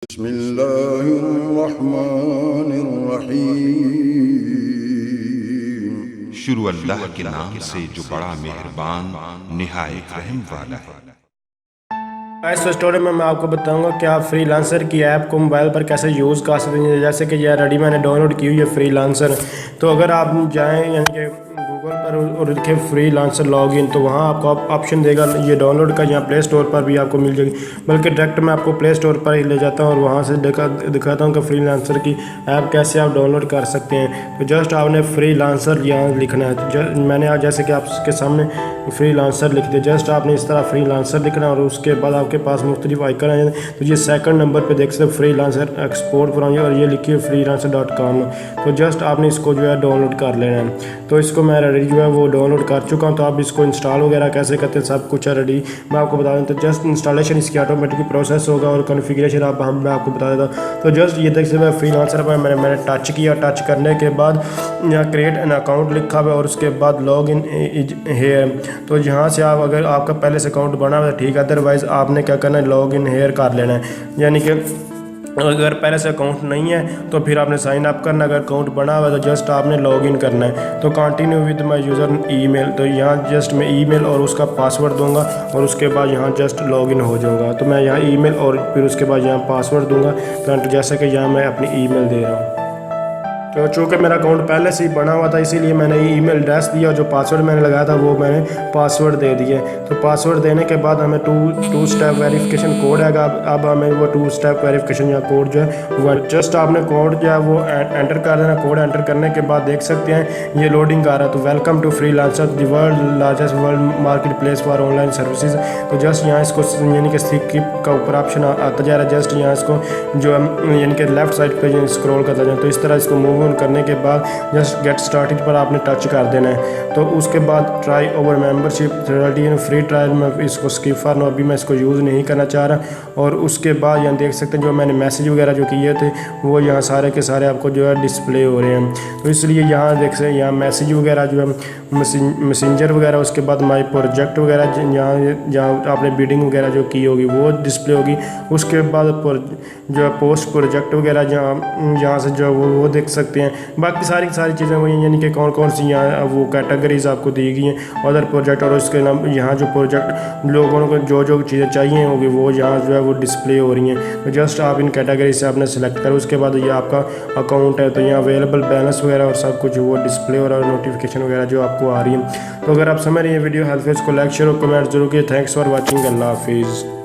बिस्मिल्लाहिर्रहमानिर्रहीम। शुरू अल्लाह के नाम से जो बड़ा मेहरबान निहायत रहम वाला है। इस स्टोरी में मैं आपको बताऊंगा कि आप फ्रीलांसर की ऐप को मोबाइल पर कैसे यूज़ कर सकते हैं। जैसे कि यह रेडी मैंने डाउनलोड की हुई है फ्रीलांसर। तो अगर आप जाएं यानी कि गूगल पर और लिखें फ्रीलांसर लॉगिन, तो वहाँ आपको ऑप्शन देगा ये डाउनलोड का। यहाँ प्ले स्टोर पर भी आपको मिल जाएगी, बल्कि डायरेक्ट मैं आपको प्ले स्टोर पर ही ले जाता हूँ और वहाँ से दिखाता हूँ कि फ्रीलांसर की ऐप कैसे आप डाउनलोड कर सकते हैं। तो जस्ट आपने फ्रीलांसर यहाँ लिखना है। मैंने आज जैसे कि आपके सामने फ्रीलांसर लिख दिया, जस्ट आपने इस तरह फ्रीलांसर लिखना है और उसके बाद आपके पास मुख्तलिफ आइकन आ जाए। तो ये सेकंड नंबर पे देख सकते हैं फ्रीलांसर एक्सपोर्ट फ्रॉम, और ये लिखिए freelancer.com। तो जस्ट आपने इसको जो है डाउनलोड कर लेना है। तो इसको मैं रेडी जो है वो डाउनलोड कर चुका हूँ। तो आप इसको इंस्टॉल वगैरह कैसे करते हैं सब कुछ है रेडी, मैं आपको बता दूँ। तो जस्ट इंस्टॉलेशन इसकी ऑटोमेटिकली प्रोसेस होगा और कॉन्फ़िगरेशन मैं आपको बता देता हूँ। तो जस्ट ये देख सकते हैं फ्रीलांसर पर मैंने टच किया। टच करने के बाद यहाँ क्रिएट एन अकाउंट लिखा हुआ है और उसके बाद लॉग इन हेयर। तो यहाँ से आप अगर आपका पहले से अकाउंट बना हुआ है ठीक है, अदरवाइज़ आपने क्या करना है लॉग इन हेयर कर लेना है। यानी कि अगर पहले से अकाउंट नहीं है तो फिर आपने साइन अप करना, अगर अकाउंट बना हुआ है तो जस्ट आपने लॉग इन करना है। तो continue with my user email, तो यहाँ जस्ट मैं ईमेल और उसका पासवर्ड दूंगा और उसके बाद यहाँ जस्ट लॉग इन हो जाऊँगा। तो मैं यहाँ ईमेल और फिर उसके बाद यहाँ पासवर्ड दूंगा। तो जैसे कि यहाँ मैं अपनी ईमेल दे रहा हूँ। तो चूँकि मेरा अकाउंट पहले से ही बना हुआ था इसीलिए मैंने ईमेल एड्रेस दिया, जो पासवर्ड मैंने लगाया था वो मैंने पासवर्ड दे दिए। तो पासवर्ड देने के बाद हमें टू स्टेप वेरिफिकेशन कोड आएगा। अब हमें वो 2 स्टेप वेरिफिकेशन या कोड जो है वो जस्ट आपने कोड जो है वो एंटर कर देना। कोड एंटर करने के बाद देख सकते हैं ये लोडिंग आ रहा है। तो welcome to freelancer the world largest world market place for online services. तो जस्ट यहाँ इसको यानी कि स्किप का ऊपर ऑप्शन आता जा रहा है। जस्ट यहाँ इसको जो यानी कि लेफ्ट साइड पे स्क्रॉल करता जाए। तो इस तरह इसको मूव ऑन करने के बाद जस्ट गेट स्टार्टेड पर आपने टच कर देना है। तो उसके बाद try over membership free trial में इसको स्किप फॉर नो, अभी मैं इसको यूज़ नहीं करना चाह रहा। और उसके बाद यहाँ देख सकते हैं जो मैंने मैसेज वगैरह जो किए थे वो यहाँ सारे के सारे आपको जो है डिस्प्ले हो रहे हैं। तो इसलिए यहाँ देख सकते हैं यहाँ मैसेज वगैरह जो है मैसेंजर वगैरह, उसके बाद माई प्रोजेक्ट वगैरह जहाँ आपने बीडिंग वगैरह जो की होगी वो डिस्प्ले होगी। उसके बाद जो है पोस्ट प्रोजेक्ट वगैरह जहाँ से जो वो देख सकते हैं। बाकी सारी चीज़ें वही यानी कि कौन कौन सी यहाँ वो कैटेगरीज आपको दी गई हैं अदर प्रोजेक्ट, और उसके नाम यहाँ जो प्रोजेक्ट लोगों को जो चीज़ें चाहिए होगी वो यहाँ जो है वो डिस्प्ले हो रही हैं। तो जस्ट आप इन कैटेगरी से आपने सेलेक्ट करा। उसके बाद ये आपका अकाउंट है तो यहाँ अवेलेबल बैलेंस वगैरह और सब कुछ वो डिस्प्ले हो रहा है, नोटिफिकेशन वगैरह जो आपको आ रही है। तो अगर आप समझ रही हैं वीडियो हेल्पफुल, इसको लाइक शेयर और कमेंट जरूर किए। थैंक्स फॉर वॉचिंग, अल्लाह हाफिज़।